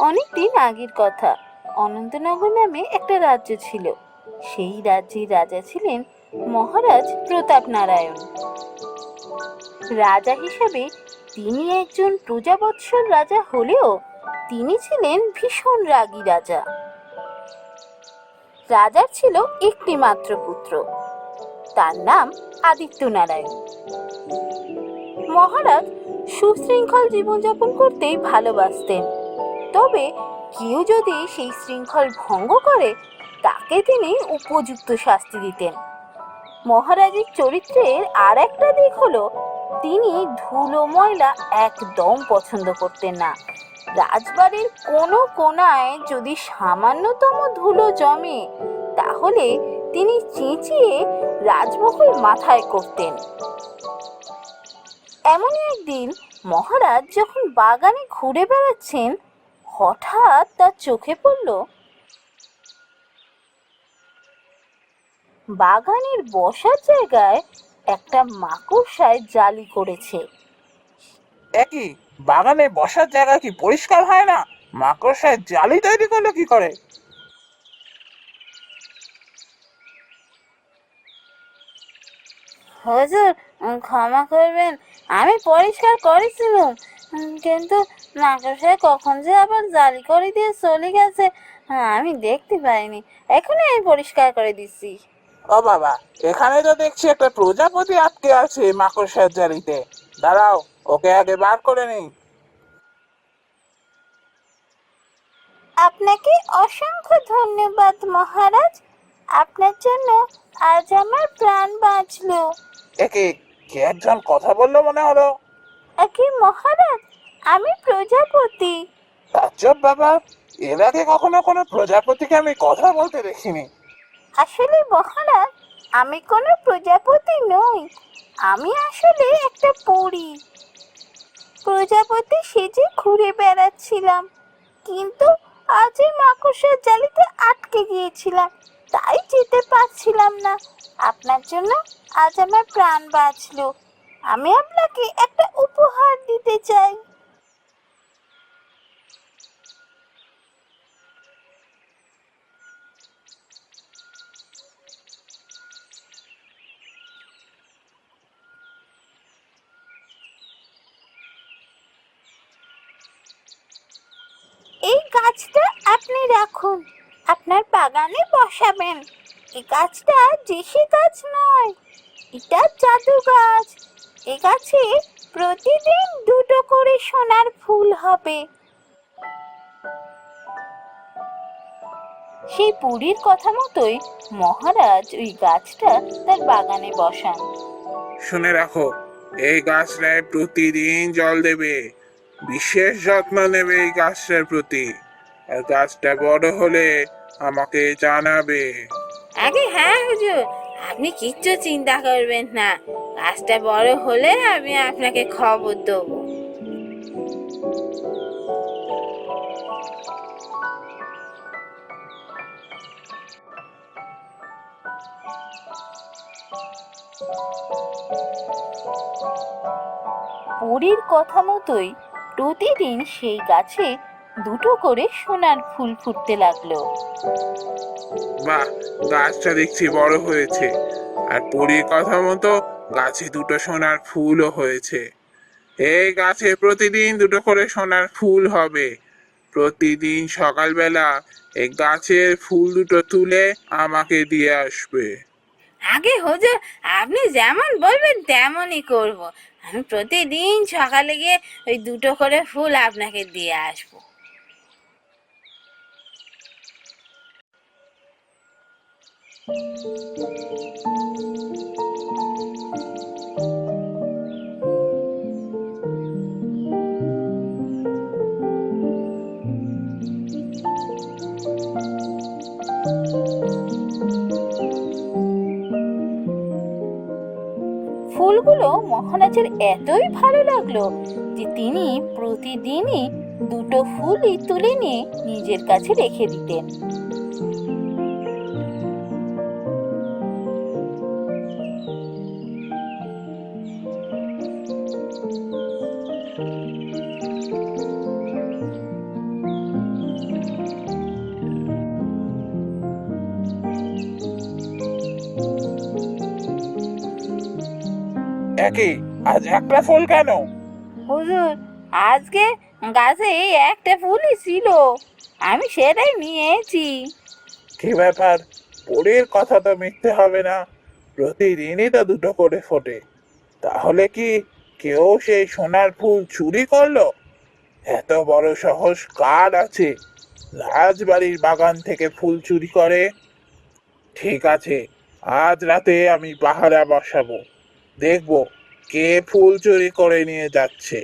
অনেকদিন আগের কথা। অনন্তনগর নামে একটা রাজ্য ছিল। সেই রাজ্যের রাজা ছিলেন মহারাজ প্রতাপ নারায়ণ। রাজা হিসেবে তিনি একজন প্রজাবৎসল রাজা হলেও তিনি ছিলেন ভীষণ রাগী রাজা। রাজার ছিল একটি মাত্র পুত্র, তার নাম আদিত্য নারায়ণ। মহারাজ সুশৃঙ্খল জীবনযাপন করতেই ভালোবাসতেন, তবে কেউ যদি সেই শৃঙ্খল ভঙ্গ করে তাকে তিনি উপযুক্ত শাস্তি দিতেন। মহারাজের চরিত্রের আর একটা দিক হলো তিনি ধুলো ময়লা একদম পছন্দ করতেন না। রাজবাড়ির কোনো কোনায় যদি সামান্যতম ধুলো জমে তাহলে তিনি চেঁচিয়ে রাজমহল মাথায় করতেন। এমনই একদিন মহারাজ যখন বাগানে ঘুরে বেড়াচ্ছেন, হঠাৎ তার চোখে পড়ল বাগানের বসার জায়গায় একটা মাকড়সায় জালি করেছে। একই, বাগানে বসার জায়গা কি পরিষ্কার হয় না? মাকড়সায় জালি তৈরি করলো কি করে? হুজুর, ক্ষমা করবেন, আমি পরিষ্কার করেছিলাম, কিন্তু মাকড়সায় কখন যে আবার জালি করে দিয়ে চলে গেছে আমি দেখতে পাইনি। এখনই আমি পরিষ্কার করে দিচ্ছি। ও বাবা, এখানে তো দেখছি একটা প্রজাপতি আটকে আছে মাকড়সার জালিতে। দাঁড়াও, ওকে আগে বার করে নেই। আপনাকে অসংখ্য ধন্যবাদ মহারাজ, আপনার জন্য আজ আমার প্রাণ বাঁচলো। একে কে একজন কথা বললো মনে হলো। একে মহারাজ, আমি প্রজাপতি। তাজ্জব বাবা, এর আগে কখনো কোনো প্রজাপতিকে আমি কথা বলতে দেখিনি। আসলে মহারাজ, আমি কোনো প্রজাপতি নই, আমি আসলে একটা পরী। প্রজাপতি সেজে ঘুরে বেড়াচ্ছিলাম, কিন্তু আজ এই মাকড়সার জালিতে আটকে গিয়েছিলাম, তাই যেতে পারছিলাম না। আপনার জন্য আজ আমার প্রাণ বাঁচলো। আমি আপনাকে একটা উপহার দিতে চাই। এই গাছটা আপনি রাখুন, আপনার বাগানে বসাবেন। এই গাছটা দেশি গাছ নয়, এটা জাদু গাছ। এ গাছে প্রতিদিন দুটো করে সোনার ফুল হবে। সেই বুড়ির কথা মতোই মহারাজ ওই গাছটা তার বাগানে বসান। শুনে রাখো, এই গাছটায় প্রতিদিন জল দেবে, বিশেষ যত্ন নেবে এই গাছটার প্রতি। আর গাছটা বড় হলে আমাকে জানাবে। আগে হ্যাঁ হুজুর, আপনি কিচ্ছু চিন্তা করবেন না, গাছটা বড় হলে আমি আপনাকে খবর দেবো। বুড়ির কথা মতোই প্রতিদিন সেই গাছে দুটো করে সোনার ফুল ফুটতে লাগলো। বাহ, গাছটা দেখছি বড় হয়েছে। আর পরীর কথা মতো গাছে দুটো সোনার ফুলও হয়েছে। এই গাছে প্রতিদিন দুটো করে সোনার ফুল হবে। প্রতিদিন সকালবেলা এই গাছের ফুল দুটো তুলে আমাকে দিয়ে আসবে। আগে হুজুর, আপনি যেমন বলবেন তেমনই করব। আমি প্রতিদিন সকালে গিয়ে ওই দুটো করে ফুল আপনাকে দিয়ে আসবো। ফুলগুলো মহারাজের এতই ভালো লাগলো যে তিনি প্রতিদিনই দুটো ফুলই তুলে নিয়ে নিজের কাছে রেখে দিতেন। একই, আজ একটা ফুল কেন? হুজুর, আজকে গাছে এই একটা ফুলই ছিল, আমি সেটাই নিয়েছি। কি ব্যাপার, পরীর কথা তো মিথ্যে হবে না, প্রতিদিনই তো দুটো করে ফোটে। তাহলে কি কেউ সেই সোনার ফুল চুরি করলো? এত বড় সাহস কার আছে রাজবাড়ির বাগান থেকে ফুল চুরি করে? ঠিক আছে, আজ রাতে আমি পাহারা বসাবো, দেখবো কে ফুল চুরি করে নিয়ে যাচ্ছে।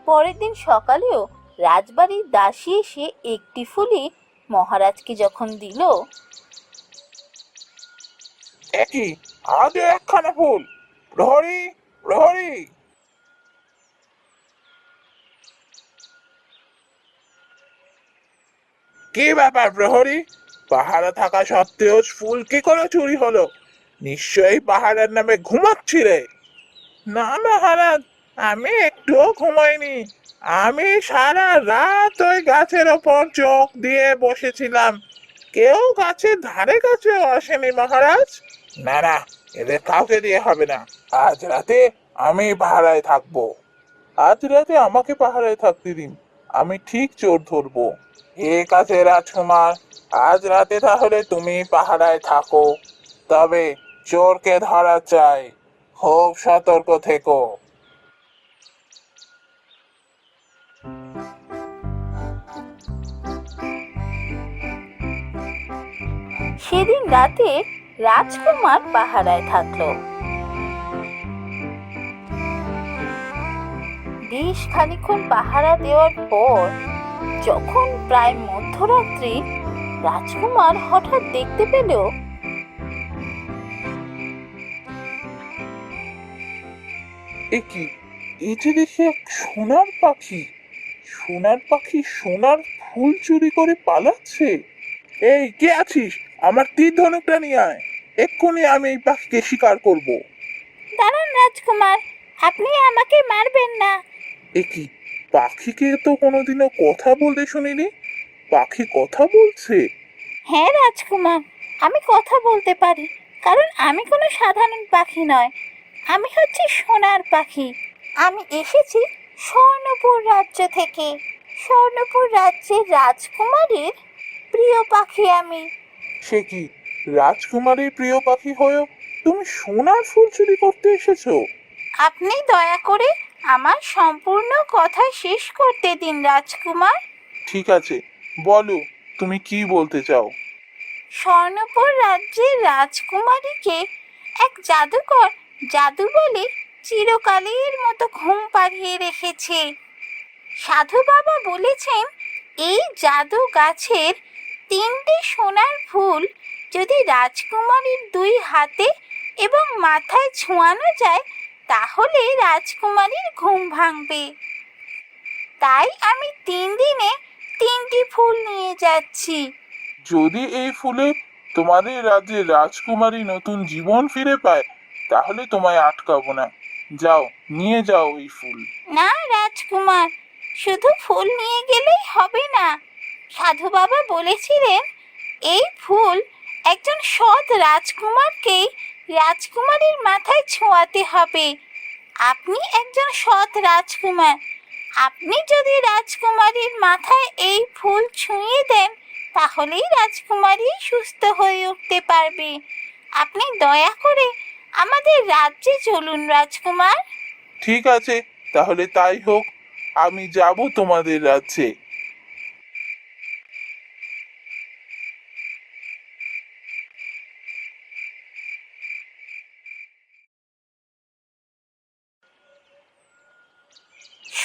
পরের দিন সকালেও রাজবাড়ির দাসী এসে একটি ফুলই মহারাজকে যখন দিল, একই, আজও একখানা ফুল! প্রহরী, প্রহরী! কি ব্যাপার প্রহরী? পাহারা থাকা সত্ত্বেও ফুল কি করে চুরি হলো? নিশ্চয়ই পাহারার নামে ঘুমাচ্ছিলে। না মহারাজ, আমি একটুও ঘুমাইনি। আমি সারা রাত ওই গাছের ওপর চোখ দিয়ে বসেছিলাম। কেউ গাছের ধারে কাছেও আসেনি মহারাজ। না না, এদের কাউকে দিয়ে হবে না। আজ রাতে আমি পাহারায় থাকবো। আজ রাতে আমাকে পাহারায় থাকতে দিন, আমি ঠিক চোর ধরবো। ঠিক আছে রাজকুমার, আজ রাতে তাহলে তুমি পাহারায় থাকো। তবে চোরকে ধরা চাই, খুব সতর্ক থেকো। সেদিন রাতে রাজকুমার পাহারায় থাকলো। বেশ খানিকক্ষণ পাহারা দেওয়ার পর যখন প্রায় মধ্যরাত্রি, রাজকুমার হঠাৎ দেখতে পেল এ কি, এই যে দেখি এক সোনার পাখি! সোনার পাখি সোনার ফুল চুরি করে পালাচ্ছে। এই কে আছিস, আমার তীর ধনুকটা নিয়ে আয়, এক্ষুনি আমি এই পাখিকে শিকার করব। দাঁড়ান রাজকুমার, আপনি আমাকে মারবেন না। এ কি, পাখিকে তো কোনোদিনও কথা বলতে শুনিনি। পাখি কথা বলছে? হ্যাঁ রাজকুমার, আমি কথা বলতে পারি, কারণ আমি কোনো সাধারণ পাখি নয়, আমি হচ্ছি সোনার পাখি। আমি এসেছি স্বর্ণপুর রাজ্য থেকে। স্বর্ণপুর রাজ্যের রাজকুমারীর প্রিয় পাখি আমি। সে কি, রাজকুমারীর প্রিয় পাখি হয়েও তুমি সোনার ফুল চুরি করতে এসেছো? আপনি দয়া করে আমার সম্পূর্ণ কথা শেষ করতে দিন রাজকুমার। ঠিক আছে, বলো তুমি কি বলতে চাও। স্বর্ণপুর রাজ্যের রাজকুমারীকে এক জাদুকর জাদু বলে চিরকালের মতো ঘুম পাড়িয়ে রেখেছে। সাধু বাবা বলেছেন, এই জাদু গাছের 3টে সোনার ফুল যদি রাজকুমারীর 2 হাতে এবং মাথায় ছোঁয়ানো যায়, তাহলে রাজকুমারীর ঘুম ভাঙবে। তাই আমি 3 দিনে 3টি ফুল নিয়ে যাচ্ছি। যদি এই ফুলে তোমাদের রাজ্যের রাজকুমারী নতুন জীবন ফিরে পায়, তাহলে তোমায় আটকাবো না। যাও, নিয়ে যাও এই ফুল। না রাজকুমার, শুধু ফুল নিয়ে গেলেই হবে না। সাধু বাবা বলেছিলেন, এই ফুল একজন সৎ রাজকুমারকেই রাজকুমারীর মাথায় ছোঁয়াতে হবে। আপনি একজন সৎ রাজকুমার, আপনি যদি রাজকুমারীর মাথায় এই ফুল ছুঁয়ে দেন, তাহলেই রাজকুমারী সুস্থ হয়ে উঠতে পারবে। আপনি দয়া করে আমাদের রাজ্যে চলুন রাজকুমার। ঠিক আছে, তাহলে তাই হোক, আমি যাব তোমাদের রাজ্যে।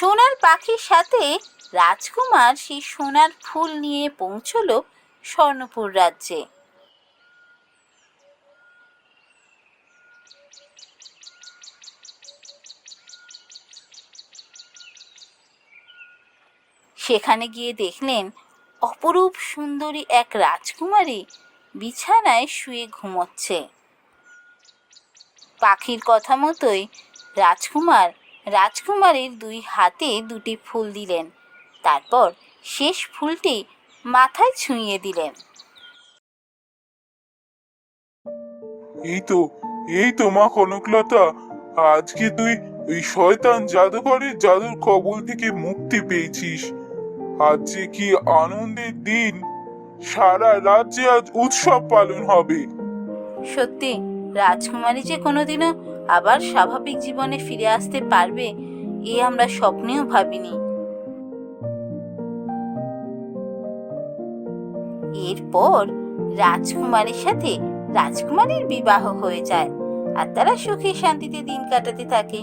সোনার পাখির সাথে রাজকুমার সেই সোনার ফুল নিয়ে পৌঁছলো স্বর্ণপুর রাজ্যে। সেখানে গিয়ে দেখলেন অপরূপ সুন্দরী এক রাজকুমারী বিছানায় শুয়ে ঘুমোচ্ছে। পাখির কথা মতোই রাজকুমার রাজকুমারীর দুই হাতে দুটি ফুল দিলেন, তারপর শেষ ফুলটি মাথায় ছুঁয়ে দিলেন। এই তো এই তো মা কনকলতা, আজকে তুই ওই শয়তান জাদুকরের জাদুর কবল থেকে মুক্তি পেয়েছিস। আজ যে কি আনন্দের দিন, সারা রাজ্যে আজ উৎসব পালন হবে। সত্যি রাজকুমারী যে কোনোদিনও আবার স্বাভাবিক জীবনে ফিরে আসতে পারবে এ আমরা স্বপ্নেও ভাবিনি। এরপর রাজকুমারীর সাথে রাজকুমারীর বিবাহ হয়ে যায় আর তারা সুখে শান্তিতে দিন কাটাতে থাকে।